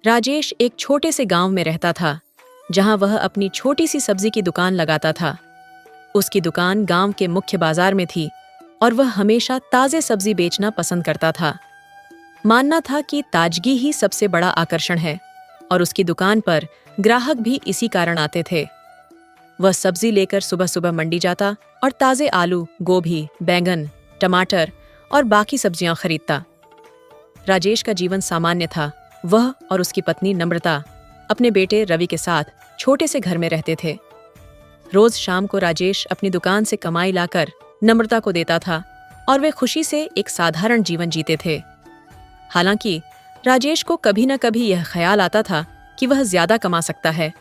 राजेश एक छोटे से गांव में रहता था, जहां वह अपनी छोटी सी सब्जी की दुकान लगाता था। उसकी दुकान गांव के मुख्य बाजार में थी और वह हमेशा ताजे सब्जी बेचना पसंद करता था। मानना था कि ताजगी ही सबसे बड़ा आकर्षण है और उसकी दुकान पर ग्राहक भी इसी कारण आते थे। वह सब्जी लेकर सुबह सुबह मंडी जाता और ताजे आलू, गोभी, बैंगन, टमाटर और बाकी सब्जियां खरीदता। राजेश का जीवन सामान्य था। वह और उसकी पत्नी नम्रता अपने बेटे रवि के साथ छोटे से घर में रहते थे। रोज शाम को राजेश अपनी दुकान से कमाई लाकर नम्रता को देता था और वे खुशी से एक साधारण जीवन जीते थे। हालांकि राजेश को कभी न कभी यह ख्याल आता था कि वह ज्यादा कमा सकता है।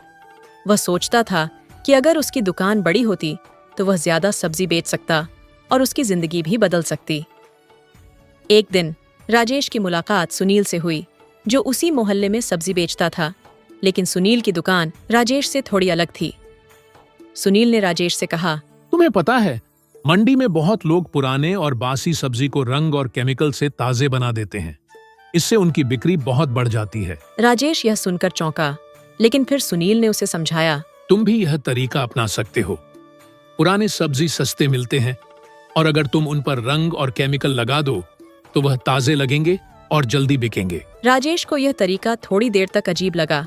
वह सोचता था कि अगर उसकी दुकान बड़ी होती तो वह ज्यादा सब्जी बेच सकता और उसकी जिंदगी भी बदल सकती। एक दिन राजेश की मुलाकात सुनील से हुई, जो उसी मोहल्ले में सब्जी बेचता था। लेकिन सुनील की दुकान राजेश से थोड़ी अलग थी। सुनील ने राजेश से कहा, तुम्हें पता है, मंडी में बहुत लोग पुराने और बासी सब्जी को रंग और केमिकल से ताजे बना देते हैं। इससे उनकी बिक्री बहुत बढ़ जाती है। राजेश यह सुनकर चौंका, लेकिन फिर सुनील ने उसे समझाया, तुम भी यह तरीका अपना सकते हो। पुराने सब्जी सस्ते मिलते हैं और अगर तुम उन पर रंग और केमिकल लगा दो तो वह ताजे लगेंगे और जल्दी बिकेंगे। राजेश को यह तरीका थोड़ी देर तक अजीब लगा,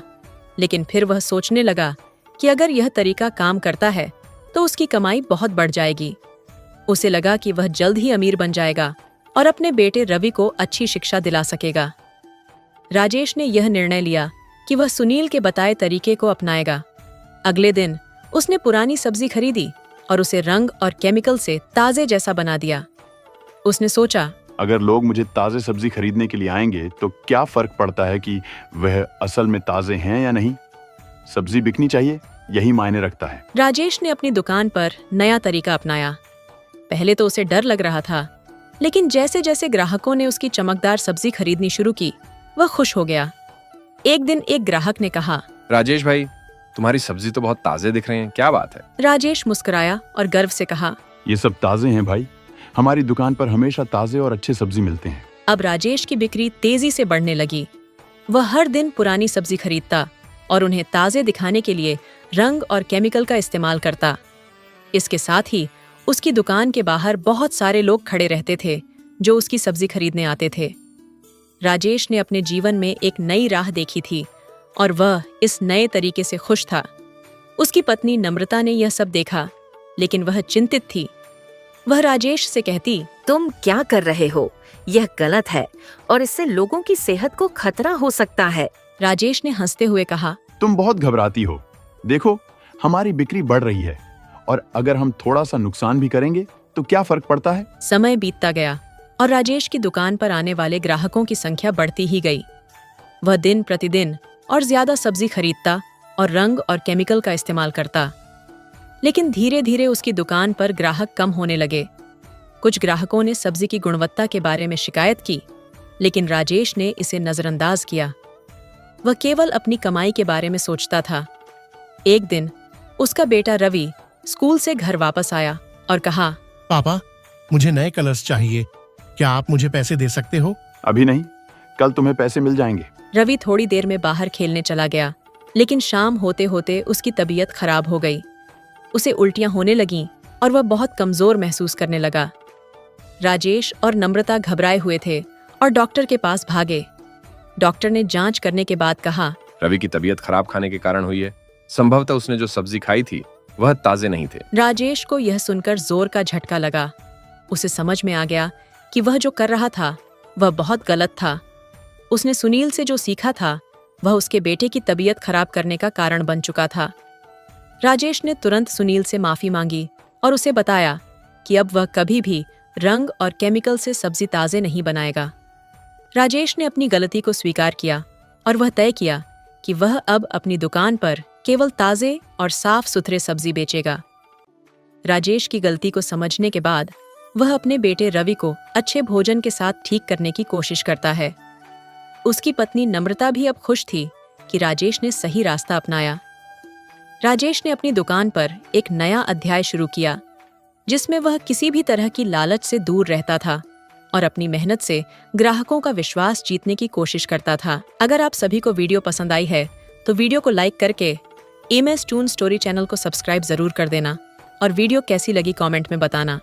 लेकिन फिर वह सोचने लगा कि अगर यह तरीका काम करता है तो उसकी कमाई बहुत बढ़ जाएगी। उसे लगा कि वह जल्द ही अमीर बन जाएगा और अपने बेटे रवि को अच्छी शिक्षा दिला सकेगा। राजेश ने यह निर्णय लिया कि वह सुनील के बताए तरीके को अपनाएगा। अगले दिन उसने पुरानी सब्जी खरीदी और उसे रंग और केमिकल से ताजे जैसा बना दिया। उसने सोचा, अगर लोग मुझे ताजे सब्जी खरीदने के लिए आएंगे तो क्या फर्क पड़ता है कि वह असल में ताजे हैं या नहीं। सब्जी बिकनी चाहिए, यही मायने रखता है। राजेश ने अपनी दुकान पर नया तरीका अपनाया। पहले तो उसे डर लग रहा था, लेकिन जैसे जैसे ग्राहकों ने उसकी चमकदार सब्जी खरीदनी शुरू की, वह खुश हो गया। एक दिन एक ग्राहक ने कहा, राजेश भाई, तुम्हारी सब्जी तो बहुत ताजे दिख रहे हैं, क्या बात है? राजेश मुस्कुराया और गर्व से कहा, ये सब ताजे हैं भाई, हमारी दुकान पर हमेशा ताजे और अच्छे सब्जी मिलते हैं। अब राजेश की बिक्री तेजी से बढ़ने लगी। वह हर दिन पुरानी सब्जी खरीदता और उन्हें ताजे दिखाने के लिए रंग और केमिकल का इस्तेमाल करता। इसके साथ ही उसकी दुकान के बाहर बहुत सारे लोग खड़े रहते थे जो उसकी सब्जी खरीदने आते थे। राजेश ने अपने जीवन में एक नई राह देखी थी और वह इस नए तरीके से खुश था। उसकी पत्नी नम्रता ने यह सब देखा, लेकिन वह चिंतित थी। वह राजेश से कहती, तुम क्या कर रहे हो? यह गलत है और इससे लोगों की सेहत को खतरा हो सकता है। राजेश ने हंसते हुए कहा, तुम बहुत घबराती हो। देखो, हमारी बिक्री बढ़ रही है और अगर हम थोड़ा सा नुकसान भी करेंगे तो क्या फर्क पड़ता है। समय बीतता गया और राजेश की दुकान पर आने वाले ग्राहकों की संख्या बढ़ती ही गई। वह दिन प्रतिदिन और ज्यादा सब्जी खरीदता और रंग और केमिकल का इस्तेमाल करता। लेकिन धीरे धीरे उसकी दुकान पर ग्राहक कम होने लगे। कुछ ग्राहकों ने सब्जी की गुणवत्ता के बारे में शिकायत की, लेकिन राजेश ने इसे नजरअंदाज किया। वह केवल अपनी कमाई के बारे में सोचता था। एक दिन उसका बेटा रवि स्कूल से घर वापस आया और कहा, पापा, मुझे नए कलर्स चाहिए, क्या आप मुझे पैसे दे सकते हो? अभी नहीं, कल तुम्हें पैसे मिल जाएंगे। रवि थोड़ी देर में बाहर खेलने चला गया, लेकिन शाम होते होते उसकी तबीयत खराब हो गई। उसे उल्टियां होने लगीं और वह बहुत कमजोर महसूस करने लगा। राजेश और नम्रता घबराए हुए थे और डॉक्टर के पास भागे। डॉक्टर ने जांच करने के बाद कहा, रवि की तबीयत खराब खाने के कारण हुई है। संभवतः उसने जो सब्जी खाई थी वह ताजे नहीं थे। राजेश को यह सुनकर जोर का झटका लगा। उसे समझ में आ गया कि वह जो कर रहा था वह बहुत गलत था। उसने सुनील से जो सीखा था वह उसके बेटे की तबीयत खराब करने का कारण बन चुका था। राजेश ने तुरंत सुनील से माफी मांगी और उसे बताया कि अब वह कभी भी रंग और केमिकल से सब्जी ताजे नहीं बनाएगा। राजेश ने अपनी गलती को स्वीकार किया और वह तय किया कि वह अब अपनी दुकान पर केवल ताजे और साफ सुथरे सब्जी बेचेगा। राजेश की गलती को समझने के बाद वह अपने बेटे रवि को अच्छे भोजन के साथ ठीक करने की कोशिश करता है। उसकी पत्नी नम्रता भी अब खुश थी कि राजेश ने सही रास्ता अपनाया। राजेश ने अपनी दुकान पर एक नया अध्याय शुरू किया, जिसमें वह किसी भी तरह की लालच से दूर रहता था और अपनी मेहनत से ग्राहकों का विश्वास जीतने की कोशिश करता था। अगर आप सभी को वीडियो पसंद आई है तो वीडियो को लाइक करके एमएस टून स्टोरी चैनल को सब्सक्राइब जरूर कर देना और वीडियो कैसी लगी कमेंट में बताना।